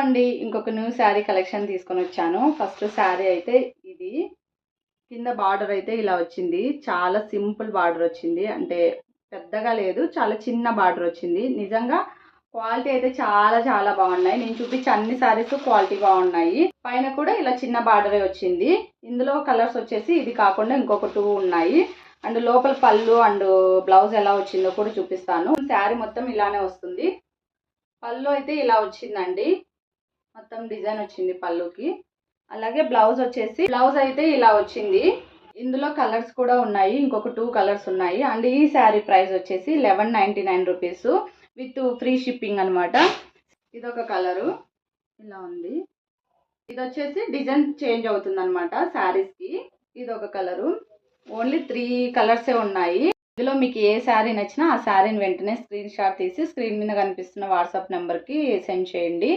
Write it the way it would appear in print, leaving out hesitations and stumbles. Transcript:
అండి, ఇంకొక new sari collection తీసుకొని వచ్చాను. ఫస్ట్ శారీ అయితే ఇది. కింద బార్డర్ అయితే ఇలా వచ్చింది. చాలా సింపుల్ బార్డర్ వచ్చింది. అంటే పెద్దగా లేదు, చాలా చిన్న బార్డర్ వచ్చింది. నిజంగా క్వాలిటీ అయితే చాలా చాలా బాగున్నాయి. నేను చూపించే అన్ని శారీస్ క్వాలిటీ బాగున్నాయి. పైన కూడా ఇలా చిన్న బార్డరే వచ్చింది. ఇందులో కలర్స్ వచ్చేసి ఇది కాకుండా ఇంకొక 2 ఉన్నాయి. అండ్ లోపల పళ్ళు అండ్ బ్లౌజ్ ఎలా వచ్చిందో కూడా చూపిస్తాను. శారీ మొత్తం ఇలానే వస్తుంది. పళ్ళు అయితే ఇలా వచ్చిందండి. మొత్తం డిజైన్ వచ్చింది పళ్ళుకి. అలాగే బ్లౌజ్ అయితే ఇలా వచ్చింది. ఇందులో కలర్స్ కూడా ఉన్నాయి. ఇంకొక 2 కలర్స్ ఉన్నాయి. అండ్ ఈ శారీ ప్రైస్ వచ్చేసి 1199 రూపీస్ విత్ ఫ్రీ షిప్పింగ్ అనమాట. ఇదొక కలరు ఇలా ఉంది. ఇది వచ్చేసి డిజైన్ చేంజ్ అవుతుంది అనమాట శారీస్కి. ఇదొక కలరు. ఓన్లీ 3 కలర్సే ఉన్నాయి. ఇందులో మీకు ఏ శారీ నచ్చినా ఆ శారీని వెంటనే స్క్రీన్ షాట్ తీసి స్క్రీన్ మీద కనిపిస్తున్న వాట్సాప్ నెంబర్కి సెండ్ చేయండి.